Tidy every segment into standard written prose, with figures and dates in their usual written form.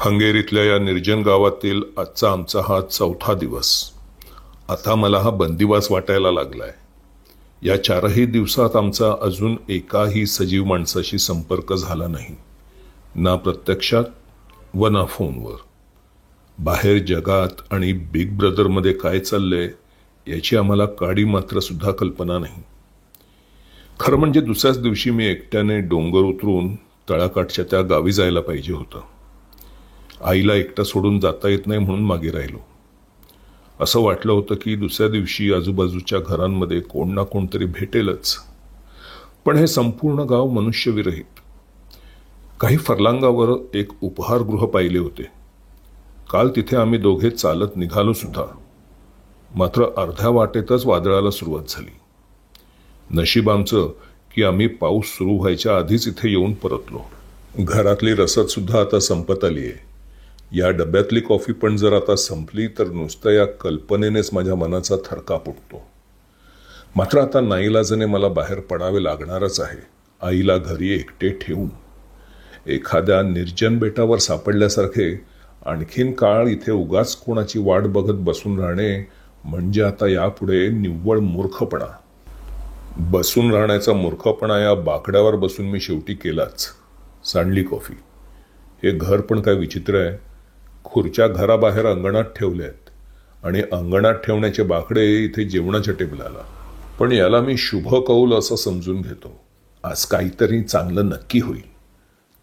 हंगेरीतल्या या निर्जन गावातील आजचा आमचा हा 4था दिवस. आता मला हा बंदिवास वाटायला लागलाय. या 4ही दिवसात आमचा अजून एकाही सजीव माणसाशी संपर्क झाला नाही, ना प्रत्यक्षात व ना फोनवर. बाहेर जगात आणि बिग ब्रदरमध्ये काय चाललंय याची आम्हाला काडी मात्र सुद्धा कल्पना नाही. खरं म्हणजे दुसऱ्याच दिवशी मी एकट्याने डोंगर उतरून तळाकाठच्या त्या गावी जायला पाहिजे होतं. आईला एकटा सोडून जाता येत नाही म्हणून मागे राहिलो. असं वाटलं होतं की दुसऱ्या दिवशी आजूबाजूच्या घरांमध्ये कोण ना कोणतरी भेटेलच. पण हे संपूर्ण गाव मनुष्यविरहित. काही फरलांगावर एक उपहारगृह पाहिले होते. काल तिथे आम्ही दोघे चालत निघालो सुद्धा. मात्र अर्ध्या वाटेतच वादळाला सुरुवात झाली. नशीब आमचं की आम्ही पाऊस सुरू व्हायच्या आधीच इथे येऊन परतलो. घरातली रसद सुद्धा आता संपत आली आहे. या डब्यातली कॉफी पण जर आता संपली तर नुसतं या कल्पनेनेच माझ्या मनाचा थरकाप उठतो. मात्र आता नाईलाजाने मला बाहेर पडावे लागणारच आहे, आईला घरी एकटे ठेवून. एखाद्या निर्जन बेटावर सापडल्यासारखे आणखीन काळ इथे उगाच कोणाची वाट बघत बसून राहणे म्हणजे आता यापुढे निव्वळ मूर्खपणा. बसून राहण्याचा मूर्खपणा या बाकड्यावर बसून मी शेवटी केलाच. सांडली कॉफी. हे घर पण काय विचित्र आहे. खुर्च्या घराबाहेर अंगणात ठेवल्या आहेत आणि अंगणात ठेवण्याचे बाकडे इथे जेवणाच्या टेबलाला. पण याला मी शुभ कौल असं समजून घेतो. आज काहीतरी चांगलं नक्की होईल.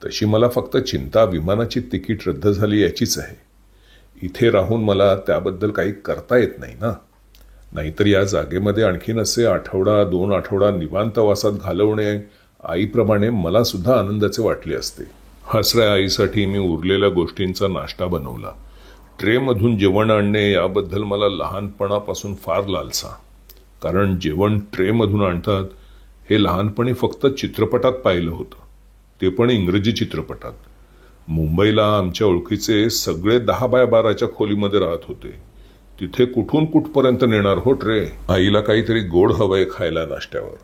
तशी मला फक्त चिंता विमानाची तिकीट रद्द झाली याचीच आहे. इथे राहून मला त्याबद्दल काही करता येत नाही ना. नाहीतर या जागेमध्ये आणखीन असे आठवडा 2 आठवडा निवांतवासात घालवणे आईप्रमाणे मला सुद्धा आनंदाचे वाटले असते. हसऱ्या आईसाठी मी उरलेल्या गोष्टींचा नाश्ता बनवला. ट्रेमधून जेवण आणणे याबद्दल मला लहानपणापासून फार लालसा. कारण जेवण ट्रेमधून आणतात हे लहानपणी फक्त चित्रपटात पाहिलं होतं, ते पण इंग्रजी चित्रपटात. मुंबईला आमच्या ओळखीचे सगळे 10 बाय 12च्या खोलीमध्ये राहत होते. तिथे कुठून कुठपर्यंत नेणार हो ट्रे. आईला काहीतरी गोड हवंय खायला नाश्त्यावर.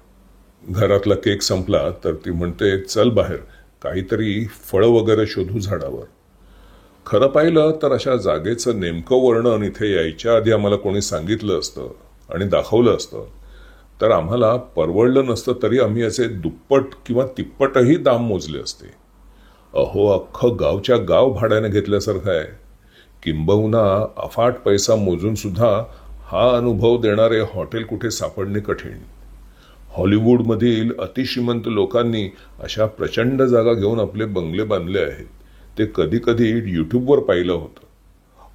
घरातला केक संपला तर ती म्हणते, चल बाहेर काहीतरी फळं वगैरे शोधू झाडावर. खरं पाहिलं तर अशा जागेचं नेमकं वर्णन इथे यायच्या आधी आम्हाला कोणी सांगितलं असतं आणि दाखवलं असतं तर आम्हाला परवडलं नसतं तरी आम्ही याचे दुप्पट किंवा तिप्पटही दाम मोजले असते. अहो, अख्खं गावच्या गाव भाड्याने घेतल्यासारखं आहे. किंबहुना अफाट पैसा मोजून सुद्धा हा अनुभव देणारे हॉटेल कुठे सापडणे कठीण. हॉलिवूडमधील अतिश्रीमंत लोकांनी अशा प्रचंड जागा घेऊन आपले बंगले बांधले आहेत. ते कधी कधी यूट्यूबवर पाहिलं होतं,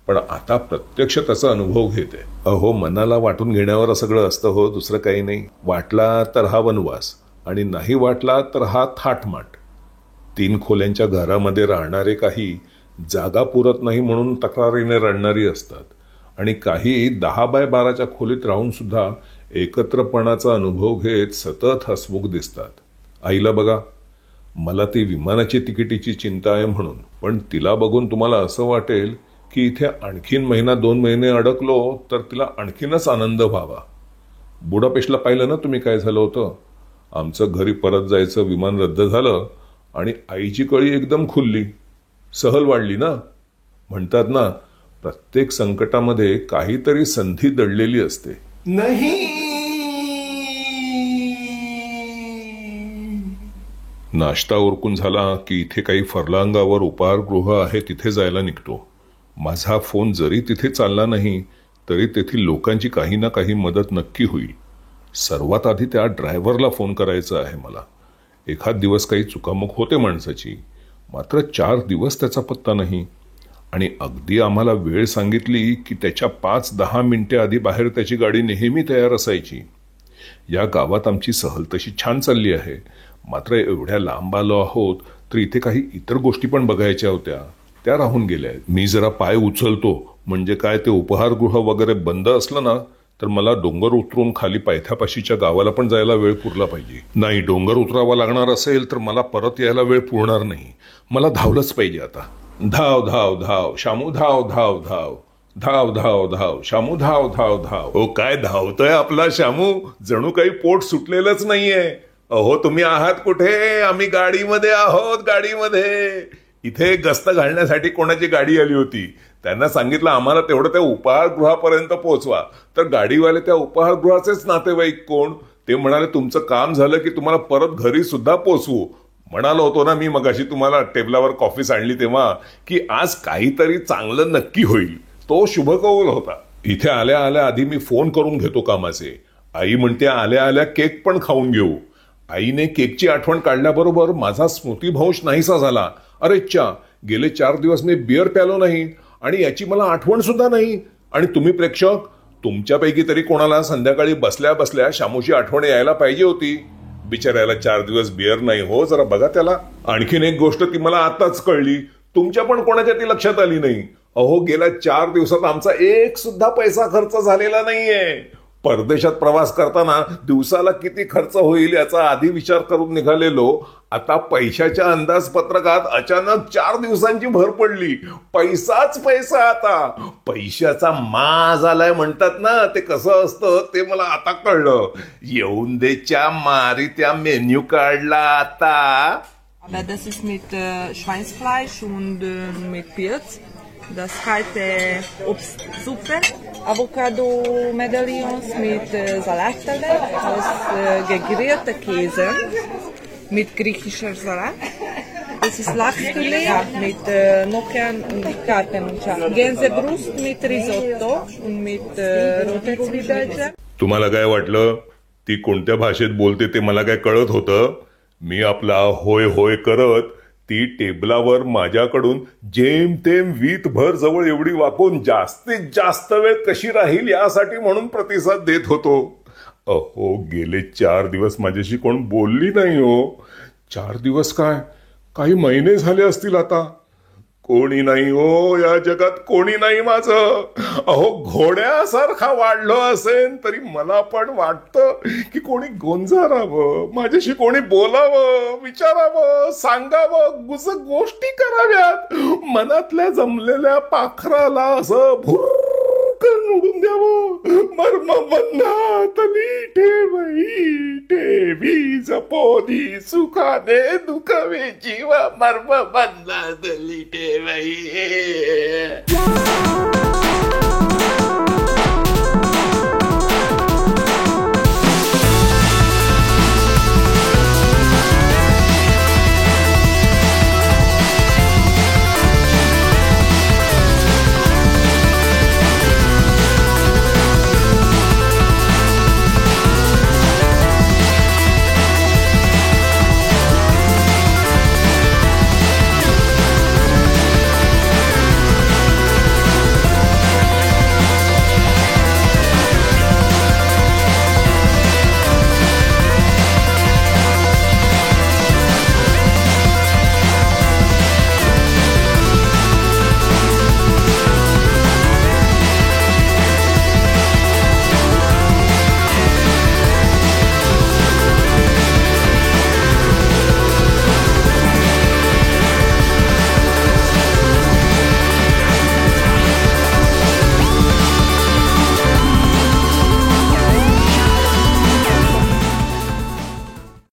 पण आता प्रत्यक्ष त्याचा अनुभव घेते. अहो, मनाला वाटून घेण्यावर सगळं असतं हो, दुसरं काही नाही. वाटला तर हा वनवास आणि नाही वाटला तर हा थाटमाट. 3 खोल्यांच्या घरामध्ये राहणारे काही जागा पुरत नाही म्हणून तक्रारीने रडणारी असतात आणि काही 10 बाय 12च्या खोलीत राहून सुद्धा एकत्रपणाचा अनुभव घेत सतत हसमुख दिसतात. आईला बघा, मला ती विमानाची तिकिटीची चिंता आहे म्हणून, पण तिला बघून तुम्हाला असं वाटेल की इथे आणखीन 1-2 महिने अडकलो तर तिला आणखीनच आनंद व्हावा. बुडापेस्टला पाहिलं ना तुम्ही काय झालं होतं. आमचं घरी परत जायचं विमान रद्द झालं आणि आईची कळी एकदम खुलली. सहल वाढली ना. म्हणतात ना, प्रत्येक संकटामध्ये काहीतरी संधी दडलेली असते. नाही. नाश्ता उरकून झाला की इथे काही फरलांगावर उपहारगृह आहे तिथे जायला निघतो. माझा फोन जरी तिथे चालला नाही तरी तेथील लोकांची काही ना काही मदत नक्की होईल. सर्वात आधी त्या ड्रायव्हरला फोन करायचा आहे मला. एखाद दिवस काही चुकामुक होते माणसाची, मात्र 4 दिवस त्याचा पत्ता नाही. आणि अगदी आम्हाला वेळ सांगितली की त्याच्या 5-10 मिनिटे आधी बाहेर त्याची गाडी नेहमी तयार असायची. या गावात आमची सहल तशी छान चालली आहे, मात्र एवढ्या लांब आलो आहोत तर इथे काही इतर गोष्टी पण बघायच्या होत्या, त्या राहून गेल्या. मी जरा पाय उचलतो म्हणजे काय ते उपहारगृह वगैरे बंद असलं ना तर मला डोंगर उतरून खाली पायथ्यापाशीच्या गावाला पण जायला वेळ पुरला पाहिजे. नाही, डोंगर उतरावा लागणार असेल तर मला परत यायला वेळ पुरणार नाही. मला धावलंच पाहिजे आता. धाव धाव धाव शामू, धाव धाव धाव धाव धाव धाव शामू, धाव धाव धाव. हो, काय धावतोय आपला शामू, जणू काही पोट सुटलेलंच नाहीये. अहो, तुम्ही आहात कुठे? आम्ही गाडीमध्ये आहोत, गाडीमध्ये. इथे गस्त घालण्यासाठी कोणाची गाडी आली होती. त्यांना सांगितलं आम्हाला तेवढं त्या उपाहारगृहापर्यंत पोहोचवा. तर गाडीवाले त्या उपाहारगृहाचेच नातेवाईक कोण, ते म्हणाले तुमचं काम झालं की तुम्हाला परत घरी सुद्धा पोहोचवू. म्हणालो होतो ना मी मगाशी तुम्हाला टेबलावर कॉफी सांडली तेव्हा, की आज काहीतरी चांगलं नक्की होईल. तो शुभकौल होता. इथे आल्या आल्या आधी मी फोन करून घेतो कामाचे. आई म्हणते आल्या आल्या केक पण खाऊन घेऊ. आईने केकची आठवण काढल्याबरोबर माझा स्मृतिभ्रंश नाहीसा झाला. अरे च्या, गेले 4 दिवस मी बिअर प्यालो नाही आणि याची मला आठवण सुद्धा नाही. आणि तुम्ही प्रेक्षक, तुमच्यापैकी तरी कोणाला संध्याकाळी बसल्या बसल्या शामूची आठवण यायला पाहिजे होती. बिचाऱ्याला 4 दिवस बिअर नाही हो, जरा बघा त्याला. आणखीन एक गोष्ट ती मला आताच कळली, तुमच्या पण कोणाच्या ती लक्षात आली नाही. अहो, गेल्या 4 दिवसात आमचा एक सुद्धा पैसा खर्च झालेला नाहीये. परदेशात प्रवास करताना दिवसाला किती खर्च होईल याचा आधी विचार करून निघालेलो. आता पैशाच्या अंदाजपत्रकात अचानक 4 दिवसांची भर पडली. पैसाच पैसा. आता पैशाचा माज आलाय म्हणतात ना, ते कसं असतं ते मला आता कळलं. येऊन देच्या मारी त्या मेन्यू काढला आता. Aber das ist mit Schweinsfleisch und mit Pilz. Das kalte Obstsuppe, Avocado-Medaillons mit Salatteller aus gegrillter Käse mit griechischer Salat. Das ist Lachsfilet mit Nockern und Kartoffeln. Gänsebrust mit Risotto und mit roten Zwiebeln. तुम्हाला काय वाटलं ती कोणत्या भाषेत बोलते ते मला काय कळत होतं. मी आपला होय होय करत ती टेबलावर माझ्याकडून जेमतेम वीतभर जवळ एवढी वाकून जास्तीत जास्त वेळ कशी राहील यासाठी म्हणून प्रतिसाद देत होतो. अहो, गेले 4 दिवस माझ्याशी कोण बोलली नाही हो. 4 दिवस काय, काही महिने झाले असतील आता. कोणी नाही हो या जगात, कोणी नाही माझं. अहो, घोड्यासारखा वाढलो असेल तरी मला पण वाटतं की कोणी गोंजारावं, माझ्याशी कोणी बोलावं, विचारावं, सांगावं, गोष्टी कराव्यात. मनातल्या जमलेल्या पाखराला असं भुरकन उडून द्यावं. मर्म बंधातली ठेवी जपोदी सुखाने दुखावे जीवा. मर्म बंधातली ठेवी.